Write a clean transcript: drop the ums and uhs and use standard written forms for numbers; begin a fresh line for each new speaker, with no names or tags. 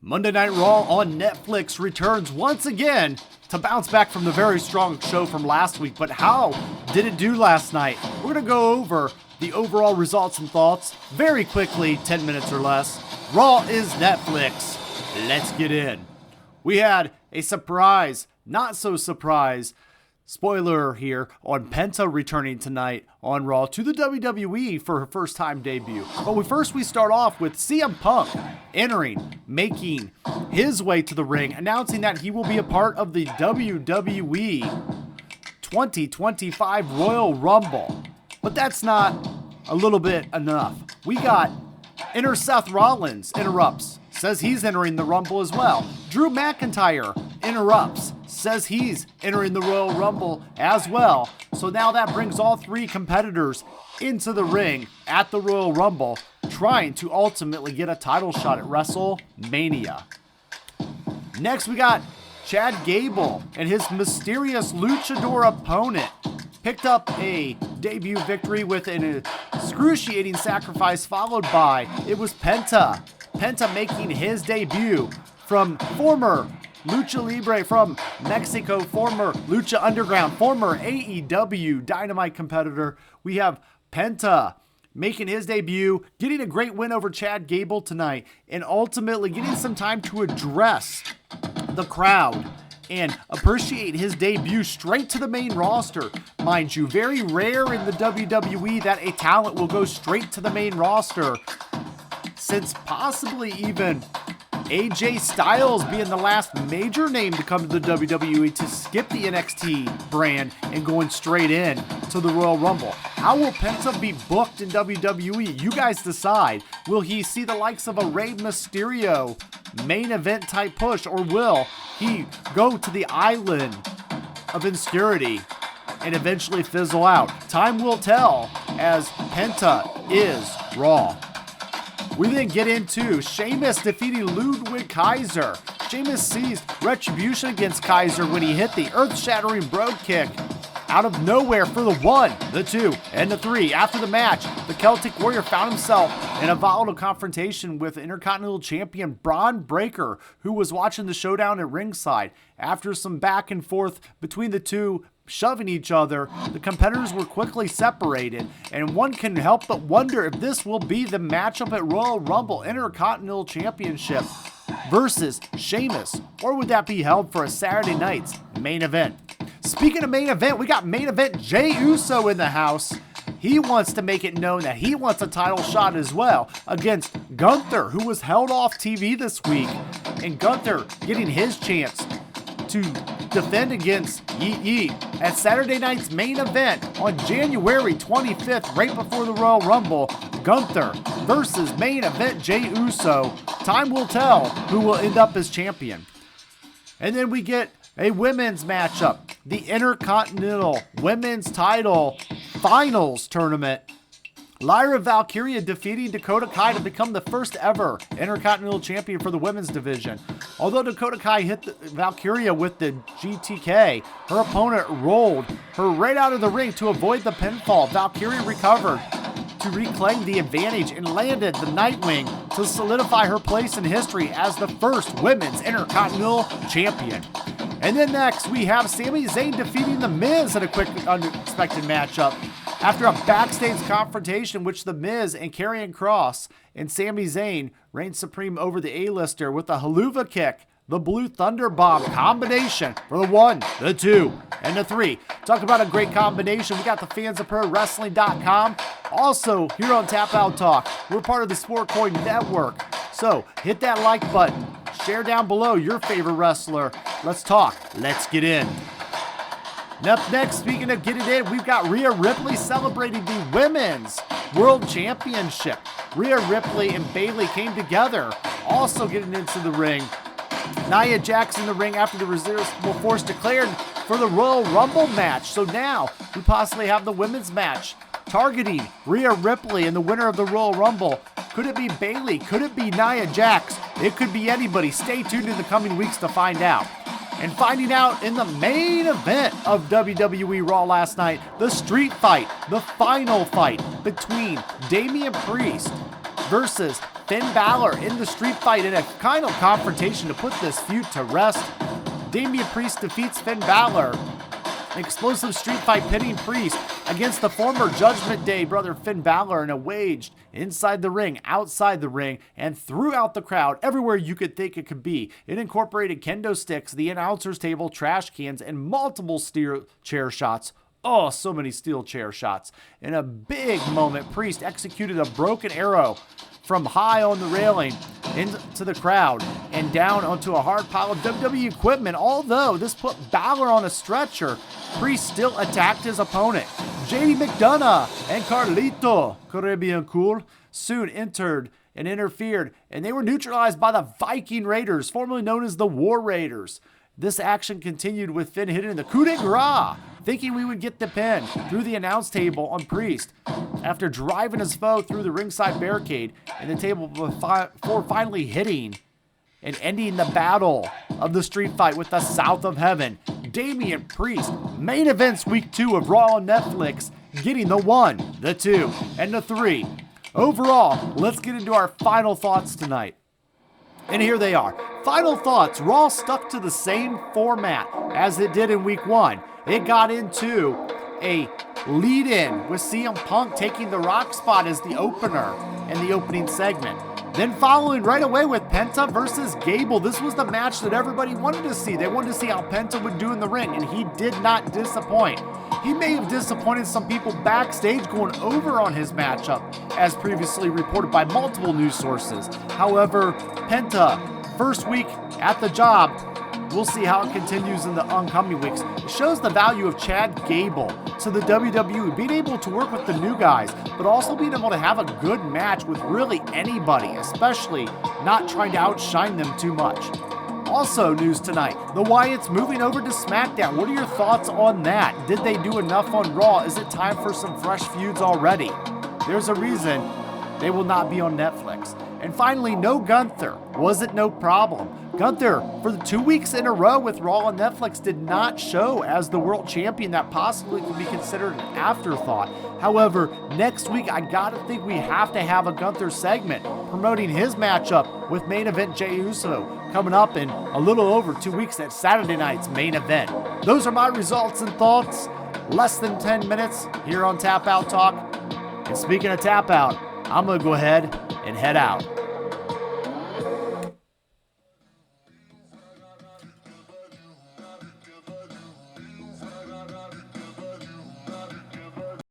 Monday Night Raw on Netflix returns once again to bounce back from the very strong show from last week. But how did it do last night? We're going to go over the overall results and thoughts very quickly, 10 minutes or less. Raw is Netflix. Let's get in. We had a surprise, not so surprise, spoiler here on Penta returning tonight on Raw to the WWE for her first time debut. But we start off with CM Punk entering, making his way to the ring, announcing that he will be a part of the WWE 2025 Royal Rumble. But that's not a little bit enough. We got Seth Rollins interrupts, says he's entering the Rumble as well. Drew McIntyre interrupts, says he's entering the Royal Rumble as well. So now that brings all three competitors into the ring at the Royal Rumble, trying to ultimately get a title shot at WrestleMania. Next, we got Chad Gable and his mysterious luchador opponent picked up a debut victory with an excruciating sacrifice, followed by, it was Penta. Penta making his debut from former Lucha Libre from Mexico, former Lucha Underground, former AEW Dynamite competitor. We have Penta making his debut, getting a great win over Chad Gable tonight, and ultimately getting some time to address the crowd and appreciate his debut straight to the main roster. Mind you, very rare in the WWE that a talent will go straight to the main roster, since possibly even AJ Styles being the last major name to come to the WWE to skip the NXT brand and going straight in to the Royal Rumble. How will Penta be booked in WWE? You guys decide. Will he see the likes of a Rey Mysterio main event type push, or will he go to the island of obscurity and eventually fizzle out? Time will tell, as Penta is Raw. We then get into Sheamus defeating Ludwig Kaiser. Sheamus seized retribution against Kaiser when he hit the earth-shattering brogue kick out of nowhere for the 1, the 2, and the 3. After the match, the Celtic Warrior found himself in a volatile confrontation with Intercontinental Champion Braun Breaker, who was watching the showdown at ringside. After some back and forth between the two, shoving each other, the competitors were quickly separated, and one can help but wonder if this will be the matchup at Royal Rumble Intercontinental Championship versus Sheamus, or would that be held for a Saturday night's main event? Speaking of main event, we got main event Jey Uso in the house. He wants to make it known that he wants a title shot as well against Gunther, who was held off TV this week, and Gunther getting his chance to defend against Yeet Yeet at Saturday night's main event on January 25th, right before the Royal Rumble. Gunther versus main event Jey Uso. Time will tell who will end up as champion. And then we get a women's matchup, the Intercontinental Women's Title Finals Tournament. Lyra Valkyria defeating Dakota Kai to become the first ever Intercontinental Champion for the women's division. Although Dakota Kai hit Valkyria with the GTK, her opponent rolled her right out of the ring to avoid the pinfall. Valkyria recovered to reclaim the advantage and landed the Nightwing to solidify her place in history as the first women's Intercontinental Champion. And then next, we have Sami Zayn defeating The Miz in a quick, unexpected matchup. After a backstage confrontation, which The Miz and Karrion Kross and Sami Zayn reigned supreme over the A-lister with the Helluva Kick, the Blue Thunder Bomb combination for the 1, the 2, and the 3. Talk about a great combination. We got the fans of ProWrestling.com. Also, here on Tap Out Talk, we're part of the Sport Coin Network. So, hit that like button. Share down below your favorite wrestler. Let's talk. Let's get in. And up next, speaking of getting in, we've got Rhea Ripley celebrating the Women's World Championship. Rhea Ripley and Bayley came together, also getting into the ring. Nia Jax in the ring after the Irresistible Force declared for the Royal Rumble match. So now we possibly have the women's match targeting Rhea Ripley and the winner of the Royal Rumble. Could it be Bayley? Could it be Nia Jax? It could be anybody. Stay tuned in the coming weeks to find out. And finding out in the main event of WWE Raw last night, the street fight, the final fight between Damian Priest versus Finn Ballard in the street fight in a kind of confrontation to put this feud to rest. Damian Priest defeats Finn Ballard. Explosive street fight pitting Priest against the former Judgment Day brother Finn Ballard, and a waged inside the ring, outside the ring, and throughout the crowd, everywhere you could think it could be. It incorporated kendo sticks, the announcer's table, trash cans, and multiple steel chair shots. Oh, so many steel chair shots. In a big moment, Priest executed a broken arrow from high on the railing into the crowd and down onto a hard pile of WWE equipment. Although this put Balor on a stretcher, Priest still attacked his opponent. JD McDonough and Carlito Caribbean Cool soon entered and interfered, and they were neutralized by the Viking Raiders, formerly known as the War Raiders. This action continued with Finn hitting the coup de grace, thinking we would get the pin through the announce table on Priest after driving his foe through the ringside barricade and the table before finally hitting and ending the battle of the street fight with the South of Heaven. Damian Priest, main events week 2 of Raw on Netflix, getting the 1, the 2, and the 3. Overall, let's get into our final thoughts tonight. And here they are. Final thoughts. Raw stuck to the same format as it did in week 1. It got into a lead-in with CM Punk taking the Rock spot as the opener in the opening segment. Then following right away with Penta versus Gable. This was the match that everybody wanted to see. They wanted to see how Penta would do in the ring, and he did not disappoint. He may have disappointed some people backstage going over on his matchup, as previously reported by multiple news sources. However, Penta, first week at the job, we'll see how it continues in the oncoming weeks. It shows the value of Chad Gable to the WWE, being able to work with the new guys, but also being able to have a good match with really anybody, especially not trying to outshine them too much. Also news tonight, the Wyatts moving over to SmackDown. What are your thoughts on that? Did they do enough on Raw? Is it time for some fresh feuds already? There's a reason they will not be on Netflix. And finally, no Gunther. Was it no problem? Gunther, for the 2 weeks in a row with Raw on Netflix, did not show as the world champion. That possibly could be considered an afterthought. However, next week, I gotta think we have to have a Gunther segment promoting his matchup with main event Jey Uso coming up in a little over 2 weeks at Saturday night's main event. Those are my results and thoughts. Less than 10 minutes here on Tap Out Talk. And speaking of Tap Out, I'm gonna go ahead and head out.